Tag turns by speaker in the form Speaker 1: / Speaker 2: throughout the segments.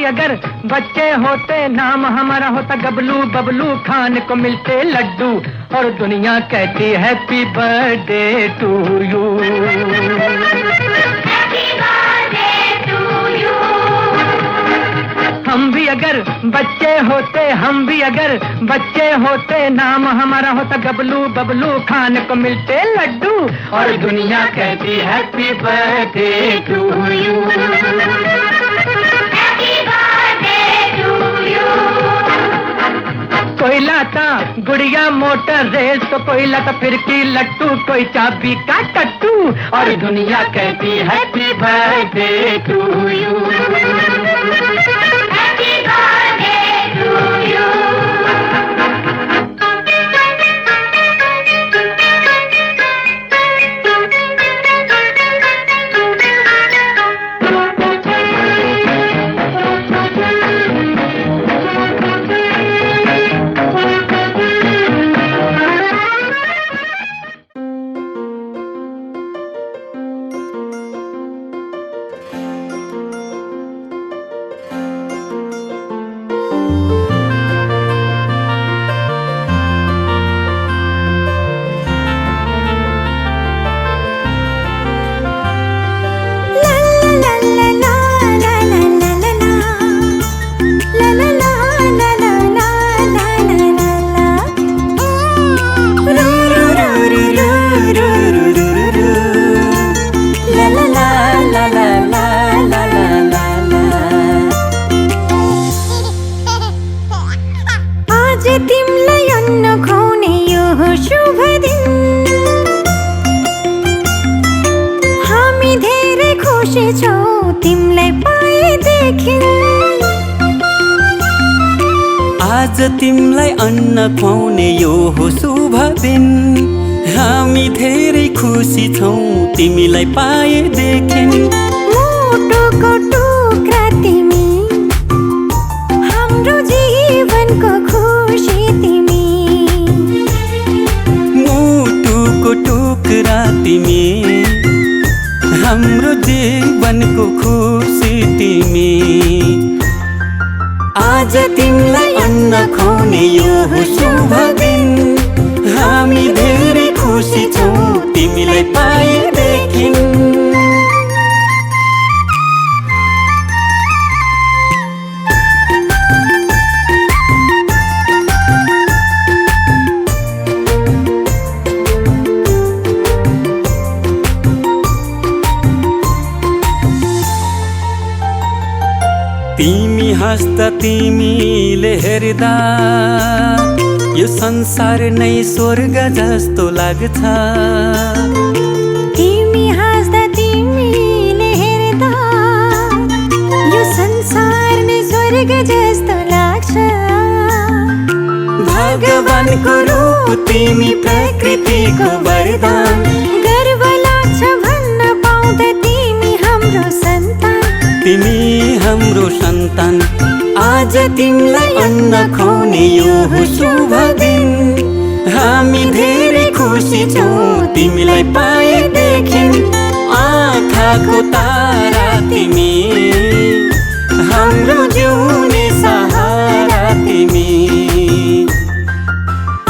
Speaker 1: अगर बच्चे होते नाम हमारा होता गबलू बबलू खाने को मिलते लड्डू और दुनिया कहती हैप्पी बर्थडे टू यू। हम भी अगर बच्चे होते नाम हमारा होता गबलू बबलू खाने को मिलते लड्डू और दुनिया कहती हैप्पी बर्थडे टू यू। कोई लाता गुड़िया मोटर रेस तो कोई लाता फिरकी लट्टू कोई चाबी का कट्टू और दुनिया कहती हैप्पी बर्थडे टू यू।
Speaker 2: आज तिमलाई अन्न खुवाउने यो हो शुभ दिन। हामी धेरै खुसी छौँ तिमीलाई पाएदेखि।
Speaker 3: मुटुको टुक्रा तिमी हाम्रो जीवनको खुसी तिमी।
Speaker 2: मुटुको टुक्रा तिमी हाम्रो जीवनको खुसी तिमी। आज तिमीलाई अन्न खुवाउने यो हो शुभ दिन। हामी धेरै खुसी छौँ तिमीलाई पाएदेखि। तिमी हाँस्दा तिमीले हेर्दा यो संसार नै स्वर्ग जस्तो लाग्छ।
Speaker 3: तिमी हाँस्दा तिमीले हेर्दा यो संसार नै स्वर्ग जस्तो लाग्छ।
Speaker 2: भगवानको रूप तिमी प्रकृतिको वरदान।
Speaker 3: गर्व लाग्छ भन्न पाउँदा तिमी हाम्रो सन्तान।
Speaker 2: तिमी हाम्रो सन्तान। आज तिमीलाई अन्न खुवाउने यो हो शुभ दिन। हामी धेरै खुसी छौँ तिमीलाई पाएदेखि। आँखाको तारा तिमी हाम्रो जिउने सहारा तिमी।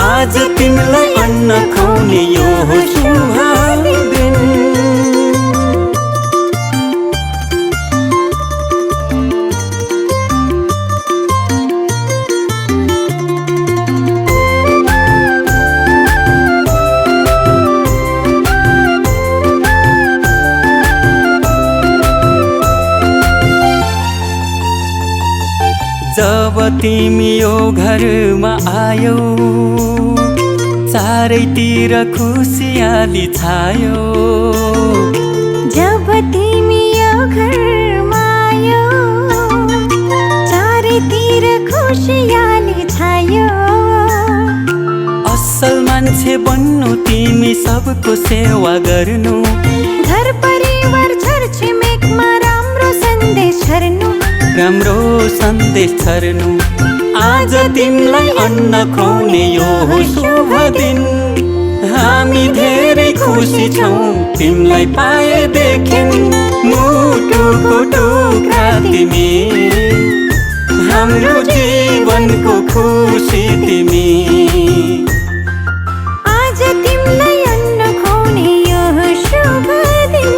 Speaker 2: आज तिमीलाई अन्न खुवाउने यो हो शुभ दिन। जब तिमी यो घरमा आयौ चारैतिर खुसियाली छायो।
Speaker 3: जब तिमी यो घरमा आयौ चारैतिर खुसियाली छायो।
Speaker 2: असल मान्छे बन्नु तिमी सबको सेवा गर्नु।
Speaker 3: घर परिवार छरछिमेकमा राम्रो सन्देश छर्नु।
Speaker 2: राम्रो सन्देश छर्नु। आज तिमीलाई अन्न खुवाउने यो हो शुभ दिन। हामी धेरै खुसी छौँ तिमीलाई पाएदेखि। मुटुको टुक्रा तिमी दिनको खुसी तिमी।
Speaker 3: आज तिमीलाई अन्न खुवाउने यो शुभ दिन।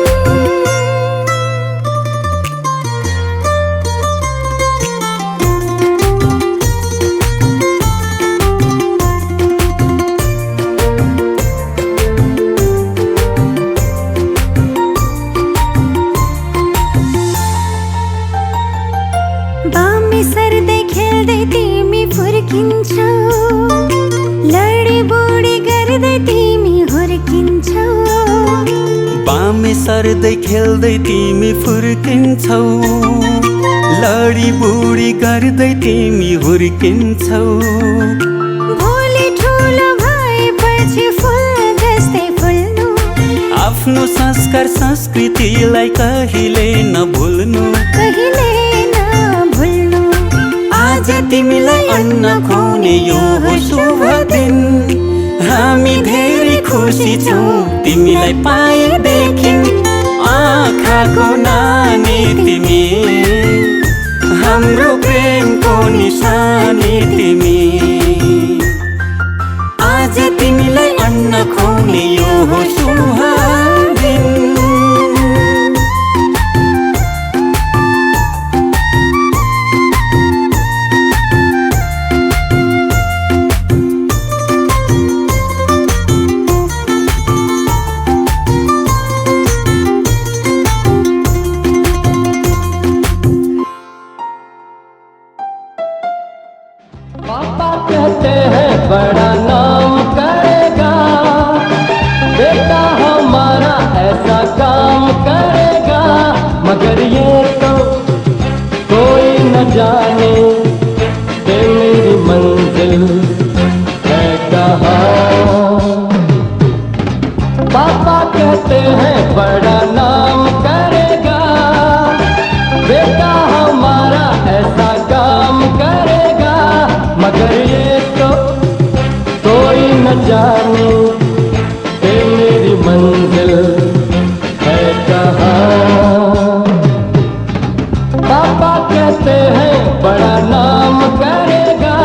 Speaker 3: बामे सर्दै खेल्दै तिमी फुर्किन्छौ, लडी बुडी गर्दै तिमी हुर्किन्छौ।
Speaker 2: बामे सर्दै खेल्दै तिमी फुर्किन्छौ, लडी बुडी गर्दै तिमी हुर्किन्छौ।
Speaker 3: भोलि ठुलो भएपछि फुल जस्तै फुल्नु,
Speaker 2: आफ्नो संस्कार संस्कृतिलाई कहिले नभुल्नु,
Speaker 3: कहिले नभुल्नु।
Speaker 2: आज तिमीलाई अन्न खुवाउने यो शुभ दिन। हामी धेरै खुसी छौँ तिमीलाई पाएदेखि। आँखाको नानी तिमी, हाम्रो प्रेमको निशानी तिमी। आज तिमीलाई अन्न खुवाउने यो शुभ दिन।
Speaker 1: पापा कहते हैं बड़ा नाम करेगा, बेटा हमारा ऐसा काम करेगा। मगर ये तो कोई न जाने कि मेरी मंजिल है कहाँ। पापा कहते हैं बड़ा नाम करेगा, बेटा हमारा ऐसा काम करेगा। मगर ये तो कोई न जाने कि मेरी मंजिल है कहाँ। पापा कहते हैं बड़ा नाम करेगा।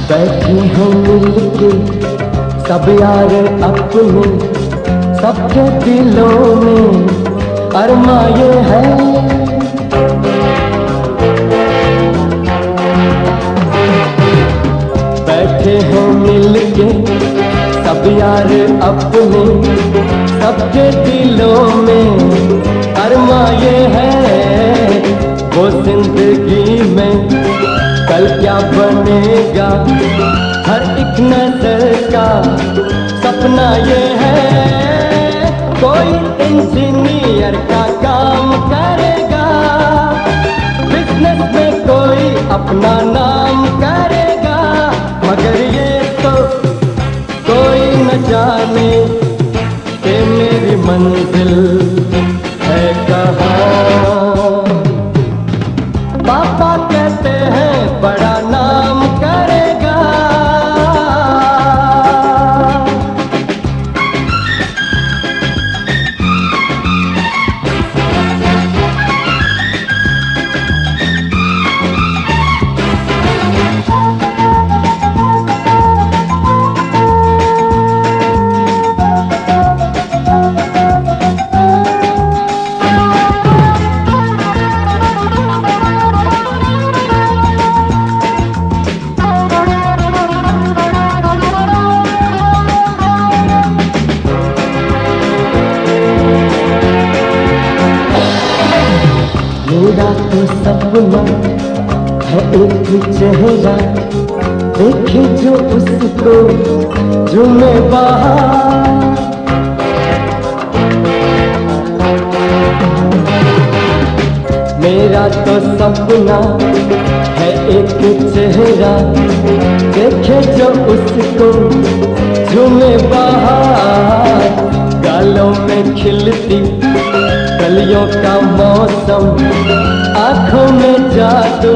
Speaker 1: बैठे हैं मिलके सब यार अपने, सबके दिलों में अरमा ये है। बैठे हैं मिलके सब यार अपने, सबके दिलों में अरमा ये है। वो जिंदगी में कल क्या बनेगा, हर एक नजर का सपना ये है। कोई इंजीनियर का काम करेगा, बिजनेस में कोई अपना नाम करेगा। मगर ये तो कोई न जाने कि मेरी मंजिल है कहाँ। पापा कहते हैं बड़ा नाम करेगा। मेरा तो सपना है एक चेहरा, देखे जो उसको झूमे बाहर। मेरा तो सपना है एक चेहरा, देखे जो उसको झूमे बाहर, गालों में खिलती कलियों का मौसम, आंखों में जादू,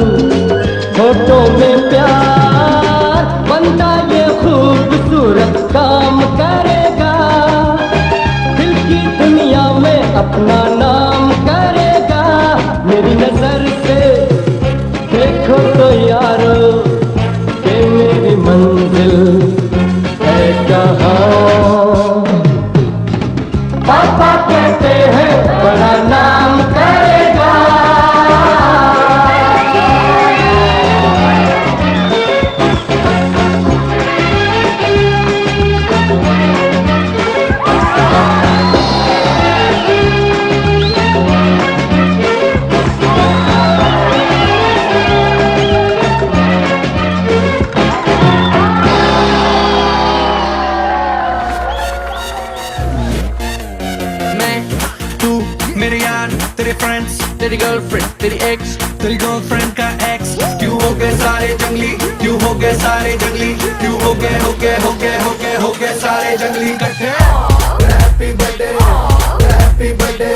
Speaker 1: होठों में प्यार। बंदा ये खूबसूरत काम करेगा, दिल की दुनिया में अपना नाम करेगा। मेरी नजर से देखो तो यारो कि मेरी मंजिल है कहाँ। पापा कहते हैं बड़ा नाम करेगा।
Speaker 4: मेरे यार, तेरे फ्रेंड्स, तेरी गर्लफ्रेंड, तेरी एक्स, तेरी गर्लफ्रेंड का एक्स। क्यों हो गए सारे जंगली, क्यों हो गए सारे जंगली, क्यों हो गए हो गए हो गए हो गए हो गए सारे जंगली इकट्ठे। Happy birthday, happy birthday,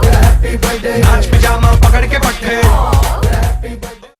Speaker 4: happy birthday. नाच पिजामा पकड़ के पट्टे।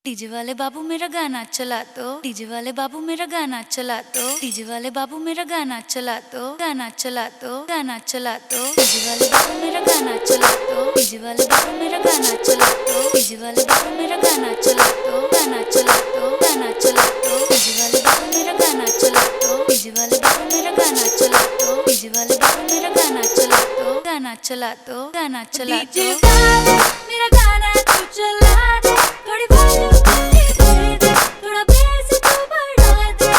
Speaker 5: डीजे वाले बाबू मेरा गाना चला दो, डीजे वाले बाबू मेरा गाना चला दो, डीजे वाले बाबू मेरा गाना चला दो, गाना चला दो, गाना चला दो। डीजे वाले बाबू मेरा गाना चला दो, डीजे वाले बाबू मेरा गाना चला दो, डीजे वाले बाबू मेरा गाना चला दो, गाना चला दो, गाना चला दो। डीजे वाले बाबू मेरा गाना चला दो, डीजे वाले बाबू मेरा गाना चला दो, डीजे वाले बाबू मेरा गाना चला दो, गाना चला दो, गाना चला दो। डीजे वाले मेरा गाना तू चला दे, थोड़ी वॉल्यूम थोड़ा बेस तू बढ़ा दे।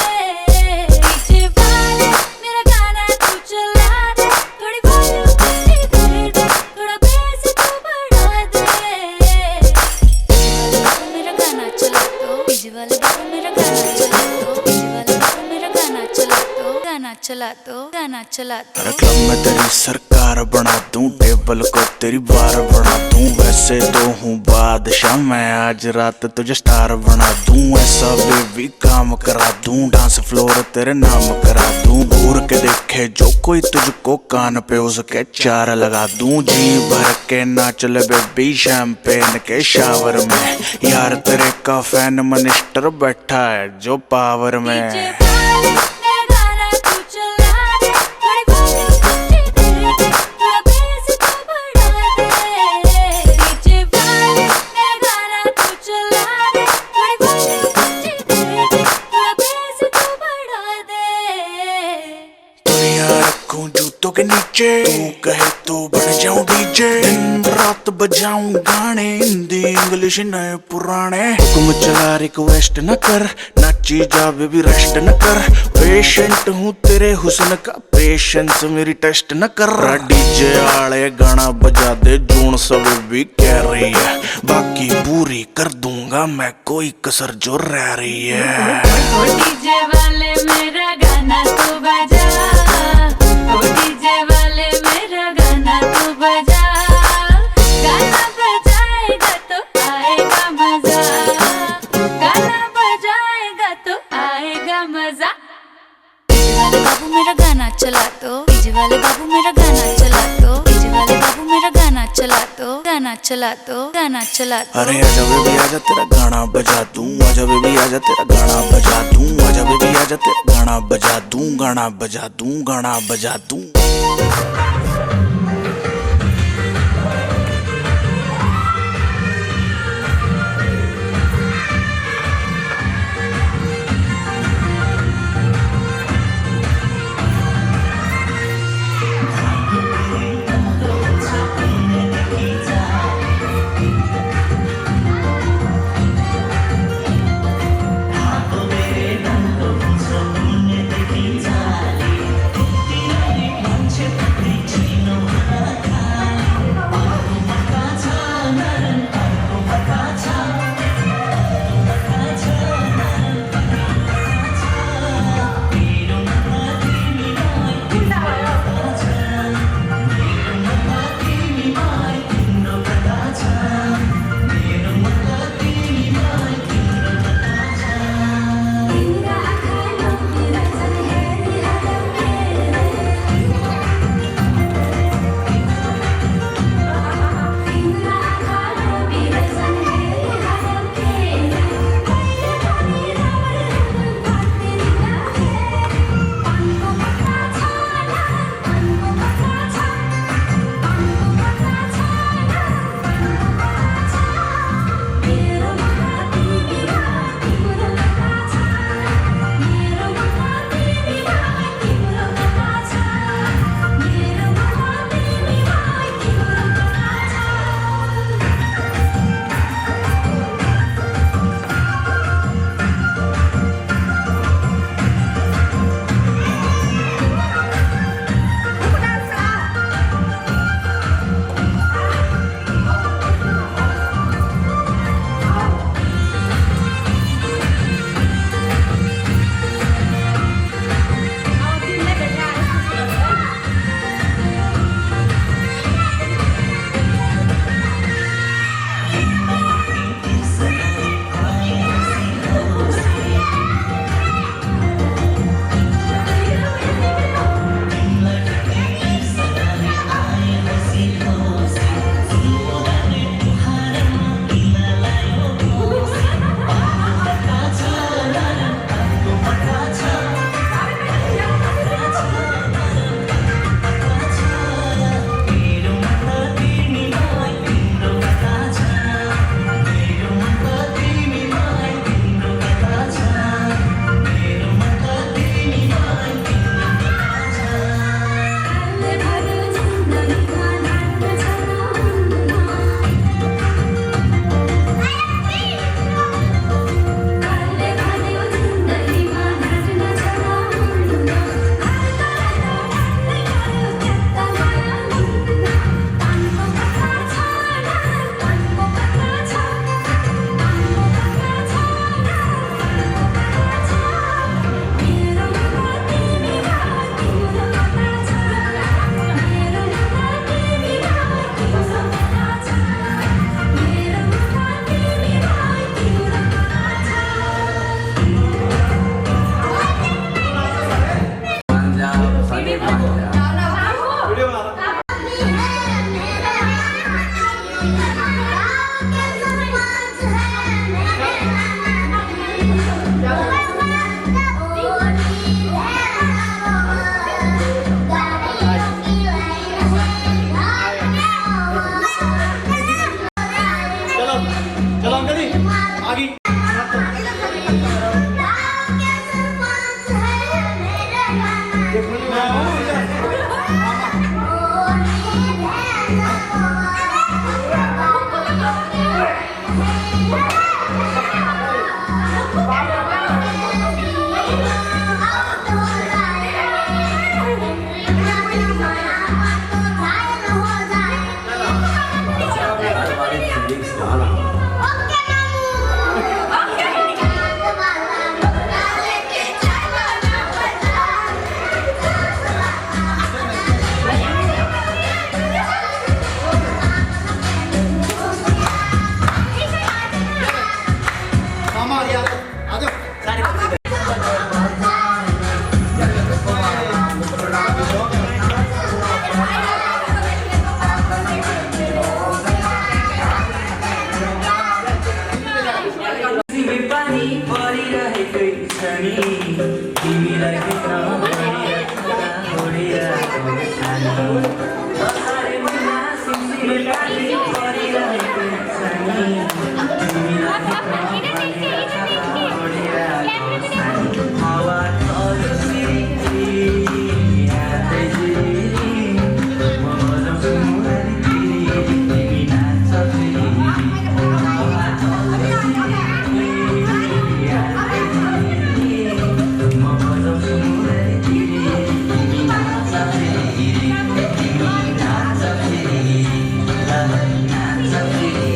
Speaker 5: डीजे वाले मेरा गाना तू चला दे, थोड़ी वॉल्यूम थोड़ा बेस तू बढ़ा दे। मेरा गाना चला दो, डीजे वाले बाबू मेरा गाना चला दो, डीजे वाले बाबू मेरा गाना चला दो, गाना चला दो, गाना चला दो।
Speaker 6: क्लब में तेरी सरकार बना दूं, टेबल को तेरी बार बना दूं। वैसे तो हूँ बादशाह मैं, आज रात तुझे स्टार बना दूं। ऐसा बेबी काम करा दूं, डांस फ्लोर तेरे नाम करा दूं। घूर के देखे जो कोई तुझको, कान पे उसके चार लगा दूं। जी भर के नाच ले बेबी शैंपेन के शावर में, यार तेरे का फैन मिनिस्टर बैठा है जो पावर में। जूतों के नीचे तू कहे तो बन जाऊं डीजे, दिन रात बजाऊं गाने, हिंदी इंग्लिश नए पुराने। हुक्म चला रिक्वेस्ट न कर, नाची जा बेबी रेस्ट न कर। पेशेंट हूँ तेरे हुस्न का, पेशेंस मेरी टेस्ट न कर। डीजे आले गाना बजा दे, जून सब भी कह रही है, बाकी पूरी कर दूंगा मैं, कोई कसर जो रह रही है।
Speaker 5: डीजे वाले मेरा गाना तू बजा, डीजे वाले मेरा गाना तू बजा, गाना बजाएगा तो आएगा मजा, गाना बजाएगा तो आएगा मजा। डीजे वाले बाबू मेरा गाना चला दो, डीजे वाले बाबू मेरा गाना चला दो, डीजे वाले बाबू मेरा गाना चला दो, गाना चला दो, गाना चला दो।
Speaker 6: अरे आजा बेबी आजा तेरा गाना बजा दूं, आजा बेबी आजा तेरा गाना बजा दूं, आजा बेबी आजा तेरा गाना बजा दूं, गाना बजा दूं, गाना बजा दूं।
Speaker 2: Thank you. निकै छ नि तिमीलाई भेट्न ओडिरहेको खानी असारे मुना सिमसिमे पानी परिरहेको छ नि तिमीलाई भेट्न ओडिरहेको खानी हावा चल्यो सिरी यादै जिरी म बजाउँछु मुहारी तिरी तिमी नाच्छ फेरि हावा चल्यो सिरी यादै जिरी म बजाउँछु मुहारी तिरी तिमी नाच्छ फेरि तिमी नाच्छ फेरि नाच्छ फेरि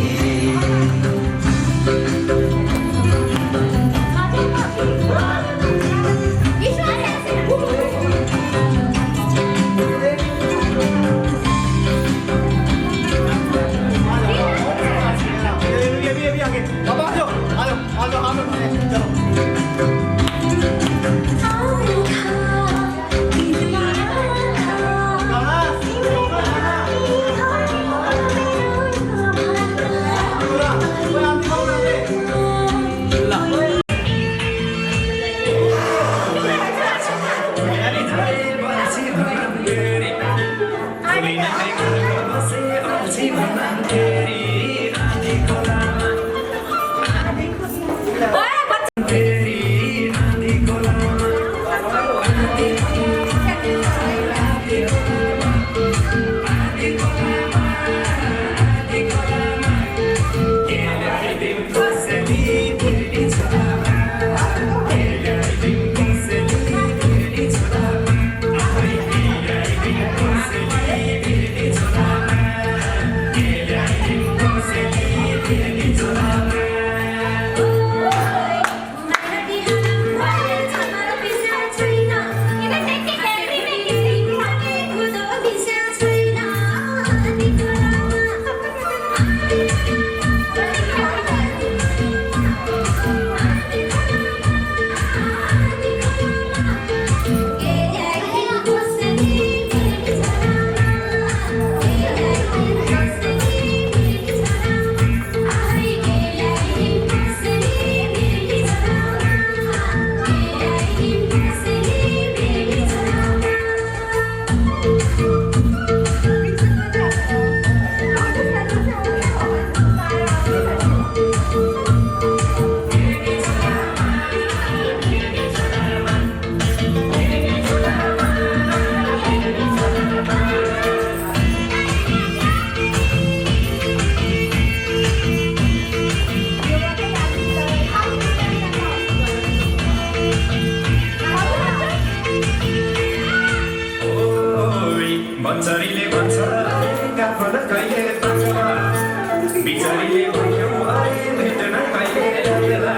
Speaker 7: बच्चरीले भन्छ काफल कहिले पाउँछ बिचारीले भन्यो अरे भेट्न कहिले बेला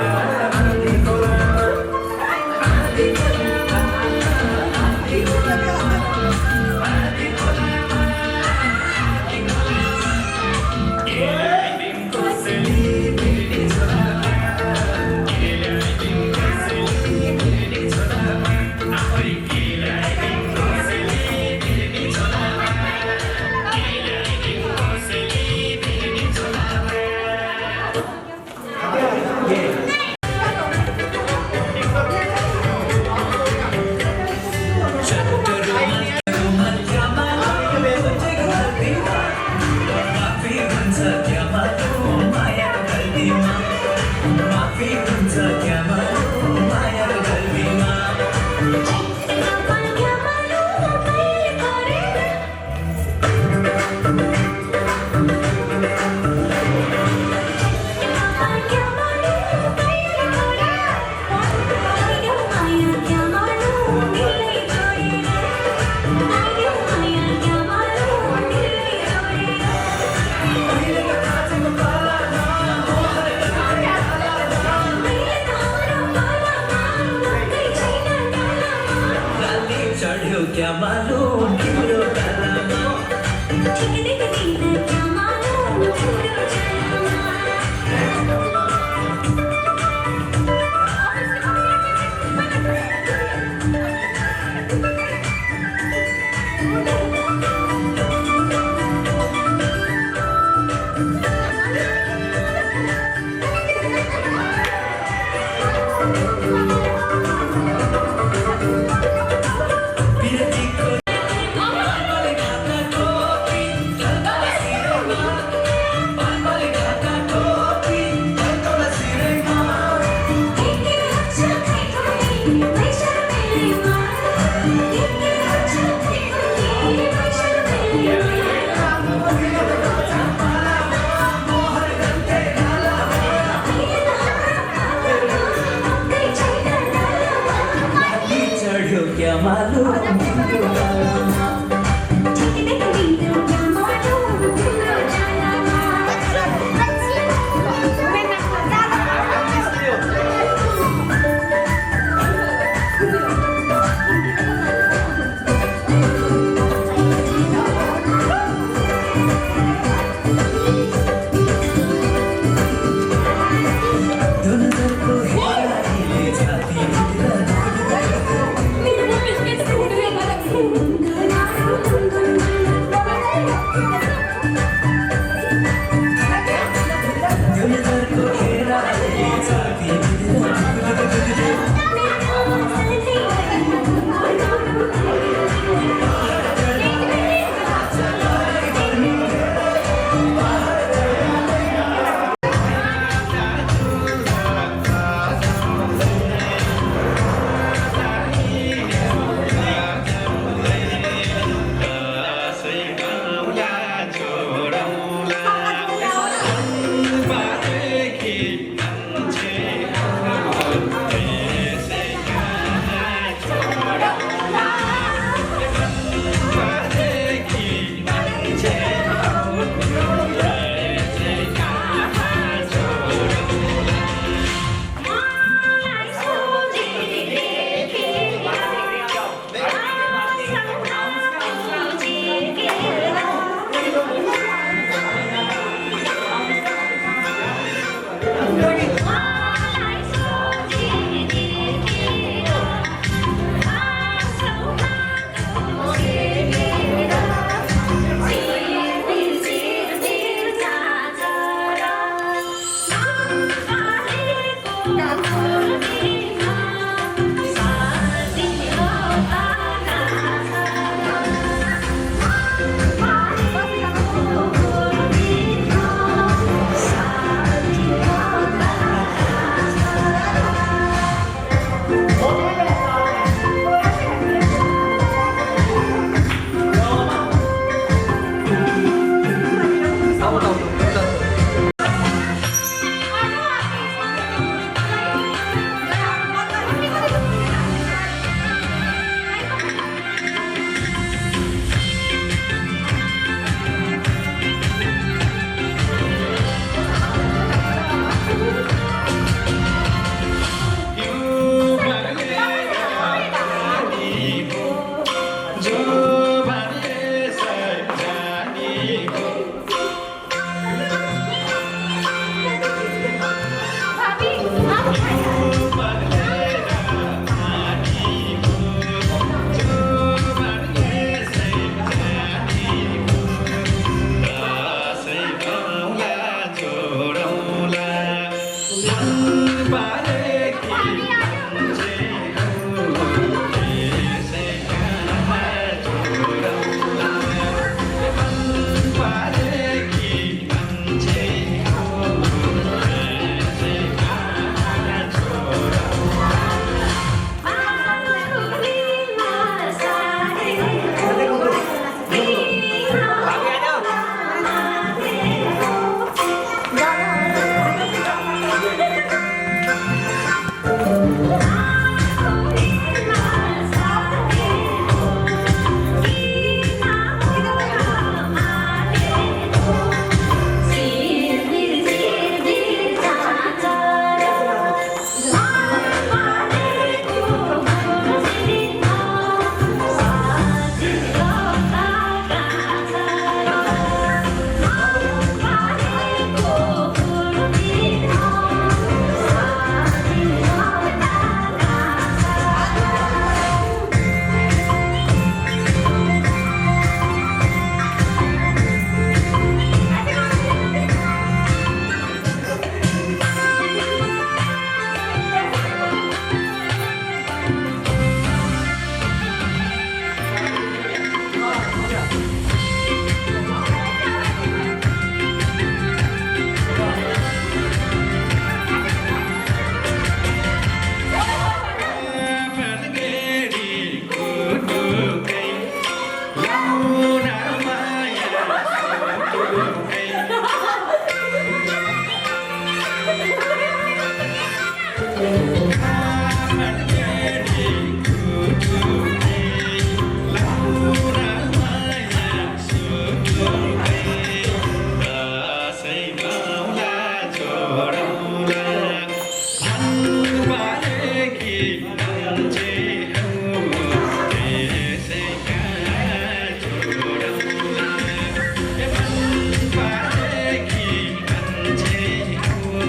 Speaker 7: क्या मालूम तिम्रो गालामा क्या मालूम तिम्रो जलामा
Speaker 2: क्या मालूम
Speaker 7: अंजे हो कैसे क्या छोड़ूं ये मन पाएगी अंजे हो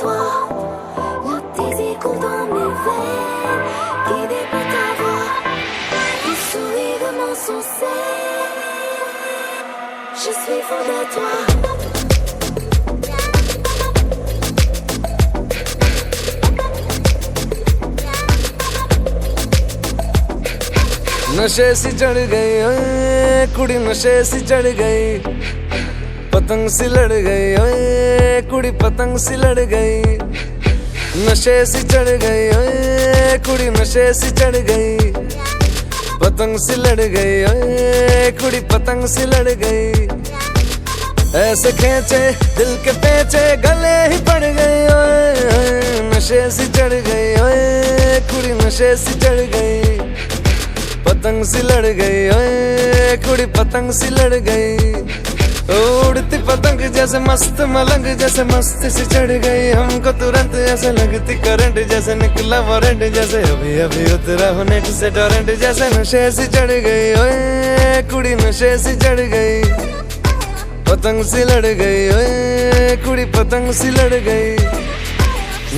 Speaker 3: toi. Là tes échos dans mes veines, guidés par ta voix. Ton sourire de mon je suis fou de toi.
Speaker 8: नशे सी चढ़ गई ओए कुड़ी, नशे सी चढ़ गई, पतंग सी लड़ गई ओए कुड़ी, पतंग सी लड़ गई। नशे सी चढ़ गई ओए कुड़ी, नशे सी चढ़ गई, पतंग सी लड़ गई ओए कुड़ी, पतंग सी लड़ गई। ऐसे खींचे दिल के पेचे गले ही पड़ गई ओए, नशे सी चढ़ गई ओए कुड़ी, नशे सी चढ़ गई, पतंग सी लड़ गई ओए कुड़ी, पतंग सी लड़ गई। उड़ती पतंग जैसे मस्त मलंग, जैसे मस्ती सी चढ़ गई हमको तुरंत, ऐसे लगती करंट जैसे निकला वारंट, जैसे अभी अभी उतरा हो नेट से टोरेंट, जैसे नशे सी चढ़ गई ओए कुड़ी, नशे सी चढ़ गई, पतंग सी लड़ गई ओए कुड़ी, पतंग सी लड़ गई।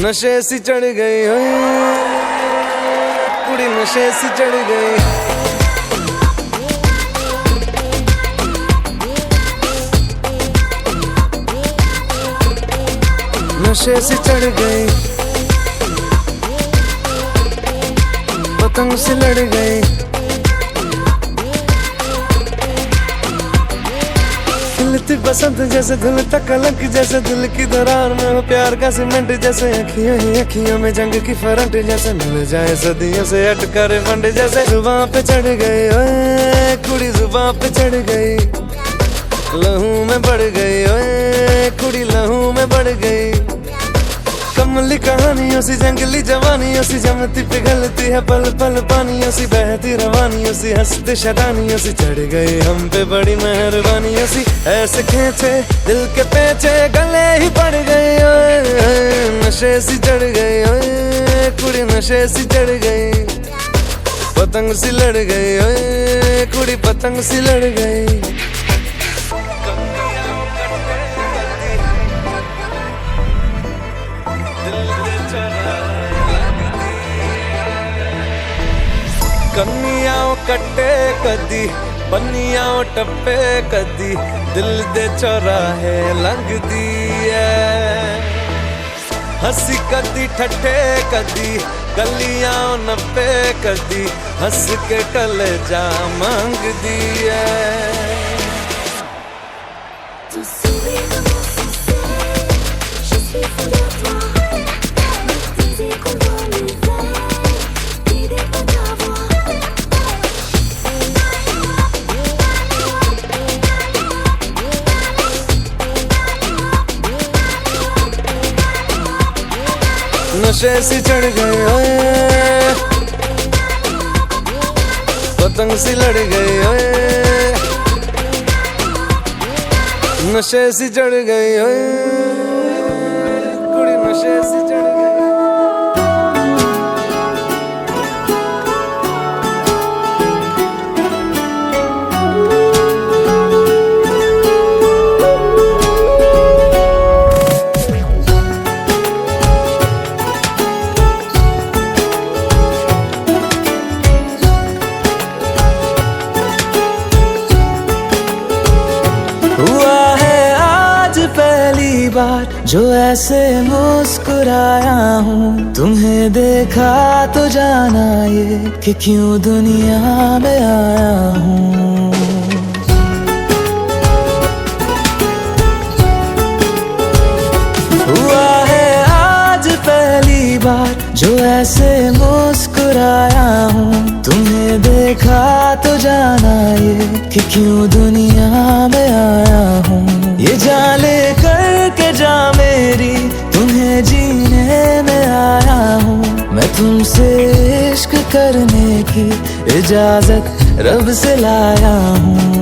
Speaker 8: नशे सी चढ़ गई ओए कुड़ी, नशे सी चढ़ गई। नशे सी चढ़ गई, पतंग सी लड़ गई। खिलती बसंत जैसे धुलता कलंक, जैसे दिल की दरार में हो प्यार का सीमेंट, जैसे अखियों ही अखियों में जंग की फरंट, जैसे मिल जाए सदियों से अटका रे फंड, जैसे जुबां पे चढ़ गई ओए कुड़ी, जुबां पे चढ़ गई, लहू में बढ़ गई ओए कुड़ी, लहू में बढ़ गई। कमली कहानियों सी जंगली जवानियों सी, जमती पिघलती है पल पल पानियों सी, बहती रवानियों सी, हंसते शरानियों सी, चढ़ गई हम पे बड़ी मेहरबानियों सी। ऐसे खींचे दिल के पेचे गले ही पड़ गई ओए, नशे सी चढ़ गई ओए कुड़ी, नशे सी चढ़ गई, पतंग सी लड़ गई ओए कुड़ी, पतंग सी लड़ गई। कन्नियाओ कट्टे कदी, बन्नियाओ टप्पे कदी, दिल दे चौराहे लंघदी है। हंसी कदी ठट्ठे कदी, गलियां नप्पे कदी, हंस के टले जा मांगदी है। नशे सी चढ़ गई ओए पतंग सी लड़ गई ओए, नशे सी चढ़ गई ओए कुड़ी, नशे सी चढ़ गई।
Speaker 9: जो ऐसे मुस्कुराया हूँ, तुम्हें देखा तो जाना ये कि क्यों दुनिया में आया हूँ। हुआ है आज पहली बार जो ऐसे मुस्कुराया हूँ, तुम्हें देखा तो जाना ये कि क्यों दुनिया में आया हूँ। ये जान लेकर के जा मेरी, तुम्हें जीने में आया हूँ, मैं तुमसे इश्क करने की इजाजत रब से लाया हूँ।